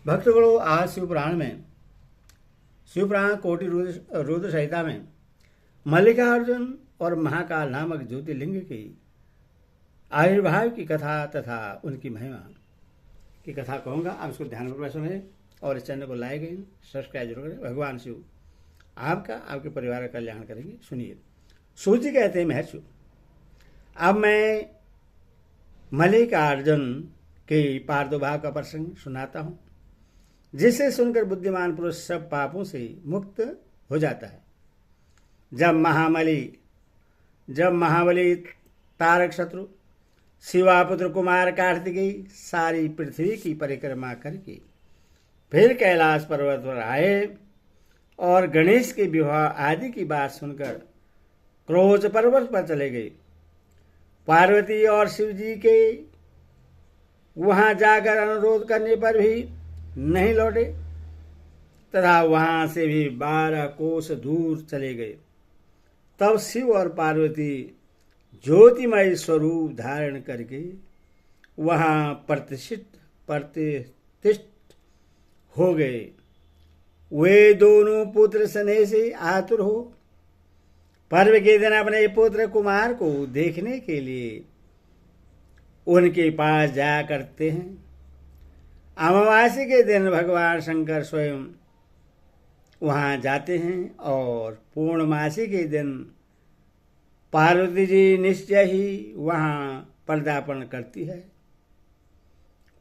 भक्तगणों, आज शिवपुराण कोटि रुद्र संहिता में मल्लिकार्जुन और महाकाल नामक ज्योतिर्लिंग की आविर्भाव की कथा तथा उनकी महिमा की कथा कहूँगा। आप इसको ध्यानपूर्वक सुने और इस चैनल को लाइक करें, सब्सक्राइब जरूर करें। भगवान शिव आपका आपके परिवार का कल्याण करेंगे। सुनिए। सूत जी कहते हैं, महर्षि, अब मैं मल्लिकार्जुन के प्रादुर्भाव का प्रसंग सुनाता हूँ, जिसे सुनकर बुद्धिमान पुरुष सब पापों से मुक्त हो जाता है। जब महाबली तारक शत्रु शिवापुत्र कुमार कार्तिकेय सारी पृथ्वी की परिक्रमा करके फिर कैलाश पर्वत पर आए और गणेश के विवाह आदि की बात सुनकर क्रोध पर्वत पर चले गए। पार्वती और शिव जी के वहां जाकर अनुरोध करने पर भी नहीं लौटे तथा वहां से भी 12 कोस दूर चले गए। तब शिव और पार्वती ज्योतिमय स्वरूप धारण करके वहां प्रतिष्ठित हो गए। वे दोनों पुत्र स्नेह से आतुर हो पर्व के दिन अपने पुत्र कुमार को देखने के लिए उनके पास जाया करते हैं। अमावास्या के दिन भगवान शंकर स्वयं वहां जाते हैं और पूर्णमासी के दिन पार्वती जी निश्चय ही वहां पदार्पण करती है।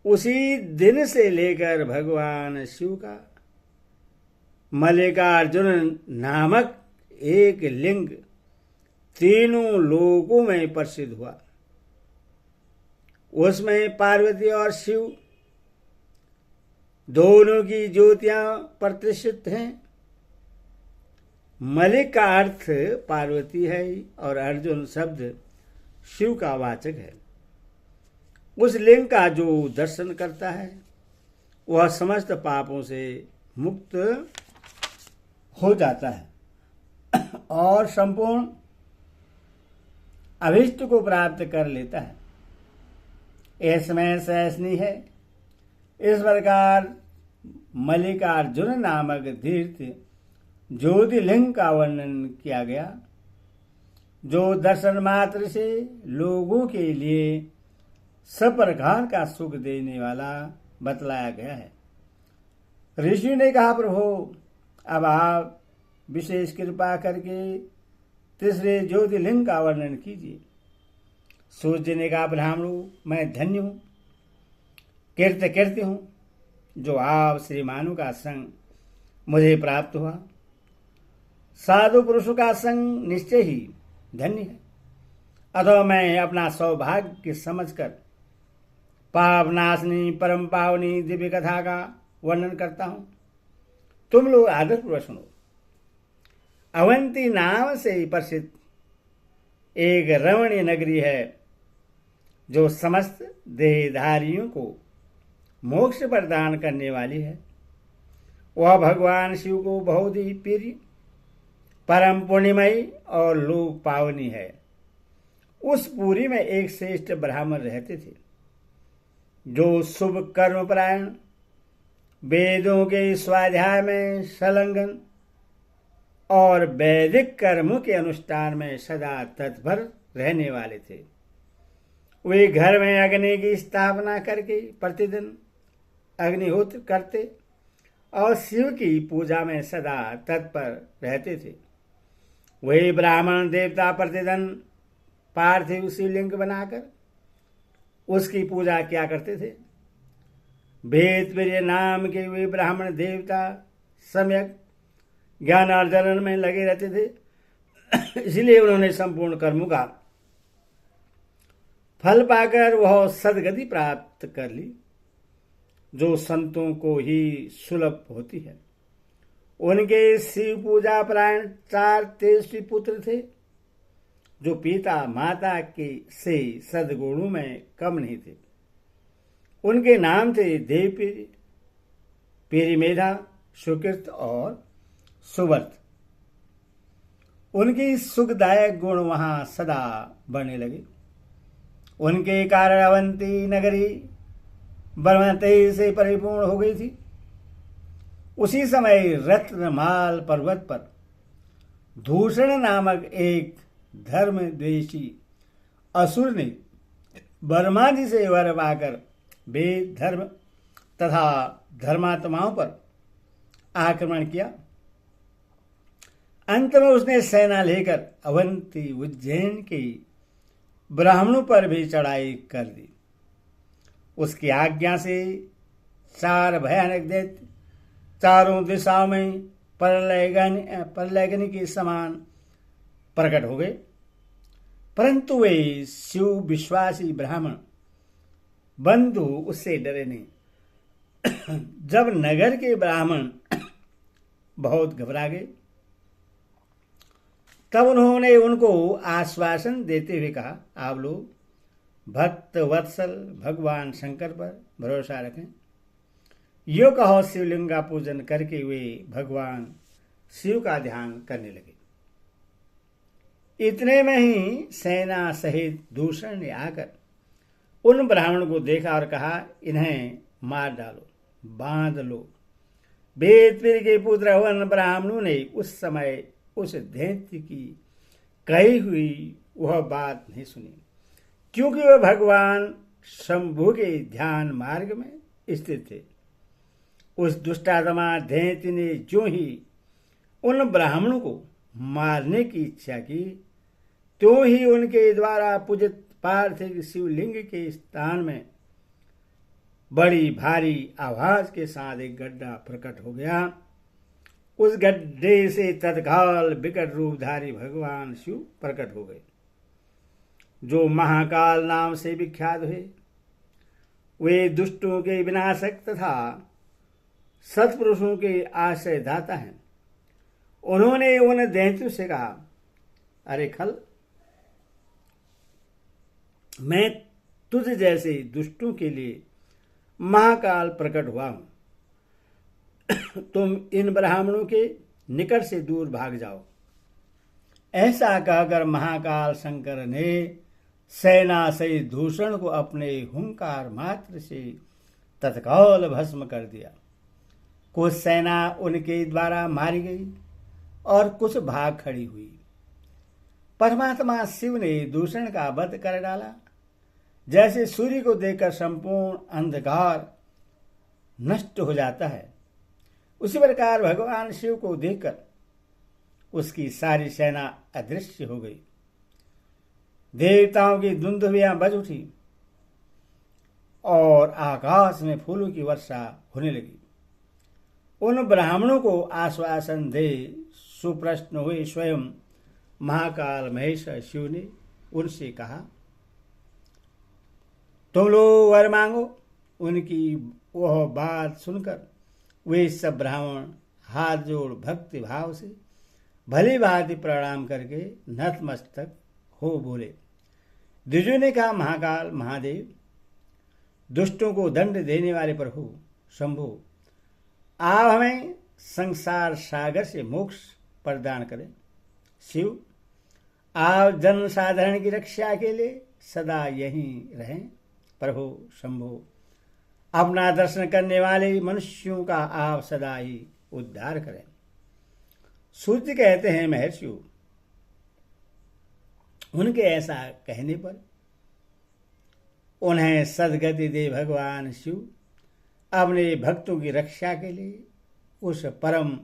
उसी दिन से लेकर भगवान शिव का मल्लिकार्जुन नामक एक लिंग तीनों लोकों में प्रसिद्ध हुआ। उसमें पार्वती और शिव दोनों की ज्योतियां प्रतिष्ठित हैं। मल्लिक का अर्थ पार्वती है और अर्जुन शब्द शिव का वाचक है। उस लिंग का जो दर्शन करता है वह समस्त पापों से मुक्त हो जाता है और संपूर्ण अभिष्ट को प्राप्त कर लेता है। इसमें सहसनी है। इस प्रकार मल्लिकार्जुन नामक तीर्थ ज्योतिर्लिंग का वर्णन किया गया, जो दर्शन मात्र से लोगों के लिए सब प्रकार का सुख देने वाला बतलाया गया है। ऋषि ने कहा, प्रभु, अब आप विशेष कृपा करके तीसरे ज्योतिर्लिंग का वर्णन कीजिए। सूर्य ने कहा, ब्राह्मणों, मैं धन्य हूँ, कीर्ति हूँ, जो आप श्रीमानों का संग मुझे प्राप्त हुआ। साधु पुरुषों का संग निश्चय ही धन्य है। अतः मैं अपना सौभाग्य समझकर पाप नाशनी परम पावनी दिव्य कथा का वर्णन करता हूं। तुम लोग आदर पूर्वक सुनो। अवंती नाम से प्रसिद्ध एक रमणीय नगरी है, जो समस्त देहधारियों को मोक्ष प्रदान करने वाली है। वह भगवान शिव को बहुत ही प्रिय, परम पुण्यमयी और लोक पावनी है। उस पुरी में एक श्रेष्ठ ब्राह्मण रहते थे, जो शुभ कर्मपरायण, वेदों के स्वाध्याय में संलग्न और वैदिक कर्मों के अनुष्ठान में सदा तत्पर रहने वाले थे। वे घर में अग्नि की स्थापना करके प्रतिदिन अग्निहोत्र करते और शिव की पूजा में सदा तत्पर रहते थे। वही ब्राह्मण देवता प्रतिदिन पार्थिव शिवलिंग बनाकर उसकी पूजा किया करते थे। वेदप्रिय नाम के वे ब्राह्मण देवता सम्यक ज्ञानार्जन में लगे रहते थे। इसलिए उन्होंने संपूर्ण कर्मों का फल पाकर वह सदगति प्राप्त कर ली, जो संतों को ही सुलभ होती है। उनके शिव पूजा परायण 4 तेजस्वी पुत्र थे, जो पिता माता के से सद्गुणों में कम नहीं थे। उनके नाम थे देवप्रिय, पेरिमेधा, सुकृत और सुवर्त। उनकी सुखदायक गुण वहां सदा बढ़ने लगे। उनके कारण अवंती नगरी ब्रह्म तेज से परिपूर्ण हो गई थी। उसी समय रत्नमाल पर्वत पर दूषण नामक एक धर्मद्वेषी असुर ने ब्रह्मा जी से वर पाकर वेद धर्म तथा धर्मात्माओं पर आक्रमण किया। अंत में उसने सेना लेकर अवंती उज्जैन के ब्राह्मणों पर भी चढ़ाई कर दी। उसकी आज्ञा से 4 भयानक दैत्य चारों दिशाओं में प्रलयग्नि के समान प्रकट हो गए, परंतु वे शिव विश्वासी ब्राह्मण बंधु उससे डरे नहीं। जब नगर के ब्राह्मण बहुत घबरा गए, तब उन्होंने उनको आश्वासन देते हुए कहा, आप लोग भक्त वत्सल भगवान शंकर पर भरोसा रखें। यो कहो शिवलिंग का पूजन करके वे भगवान शिव का ध्यान करने लगे। इतने में ही सेना सहित दूषण ने आकर उन ब्राह्मण को देखा और कहा, इन्हें मार डालो, बांध लो। वेदपीर के पुत्र उन ब्राह्मणों ने उस समय उस दैत्य की कही हुई वह बात नहीं सुनी, क्योंकि वह भगवान शंभु के ध्यान मार्ग में स्थित थे। उस दुष्टात्मा दैत्य ने जो ही उन ब्राह्मणों को मारने की इच्छा की, तो ही उनके द्वारा पूजित पार्थिव शिवलिंग के स्थान में बड़ी भारी आवाज के साथ एक गड्ढा प्रकट हो गया। उस गड्ढे से तत्काल विकट रूपधारी भगवान शिव प्रकट हो गए, जो महाकाल नाम से विख्यात हुए। वे दुष्टों के विनाशक तथा सत्पुरुषों के आश्रयदाता हैं। उन्होंने उन दैत्यों से कहा, अरे खल, मैं तुझ जैसे दुष्टों के लिए महाकाल प्रकट हुआ हूं। तुम इन ब्राह्मणों के निकट से दूर भाग जाओ। ऐसा कहकर महाकाल शंकर ने सेना से दूषण को अपने हुंकार मात्र से तत्काल भस्म कर दिया। कुछ सेना उनके द्वारा मारी गई और कुछ भाग खड़ी हुई। परमात्मा शिव ने दूषण का वध कर डाला। जैसे सूर्य को देखकर संपूर्ण अंधकार नष्ट हो जाता है, उसी प्रकार भगवान शिव को देखकर उसकी सारी सेना अदृश्य हो गई। देवताओं की दुंदुभियां बज उठी और आकाश में फूलों की वर्षा होने लगी। उन ब्राह्मणों को आश्वासन दे सुप्रसन्न हुए स्वयं महाकाल महेश शिव ने उनसे कहा, तुम लोग वर मांगो। उनकी वह बात सुनकर वे सब ब्राह्मण हाथ जोड़ भक्ति भाव से भली भांति प्रणाम करके नतमस्तक हो बोले। द्विजों ने कहा, महाकाल महादेव, दुष्टों को दंड देने वाले प्रभु शंभु, आप हमें संसार सागर से मोक्ष प्रदान करें। शिव, आप जन साधारण की रक्षा के लिए सदा यहीं रहें। प्रभु शंभु, अपना दर्शन करने वाले मनुष्यों का आप सदा ही उद्धार करें। सूर्य कहते हैं, महर्षि, उनके ऐसा कहने पर उन्हें सदगति दे भगवान शिव अपने भक्तों की रक्षा के लिए उस परम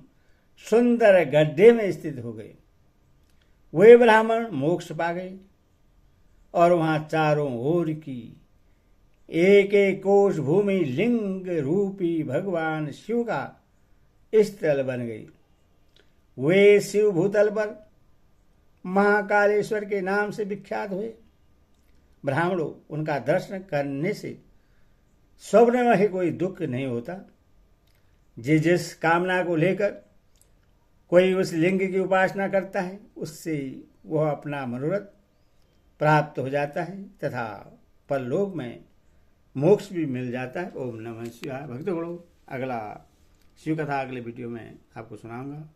सुंदर गड्ढे में स्थित हो गए। वे ब्राह्मण मोक्ष पा गए और वहां चारों ओर की एक एक कोश भूमि लिंग रूपी भगवान शिव का स्थल बन गई। वे शिव भूतल पर महाकालेश्वर के नाम से विख्यात हुए। ब्राह्मणों, उनका दर्शन करने से स्वप्न में ही कोई दुख नहीं होता। जिस कामना को लेकर कोई उस लिंग की उपासना करता है, उससे वह अपना मनोरथ प्राप्त हो जाता है तथा परलोक में मोक्ष भी मिल जाता है। ओम नमः शिवाय। भक्तगणों, अगला शिव कथा अगले वीडियो में आपको सुनाऊंगा।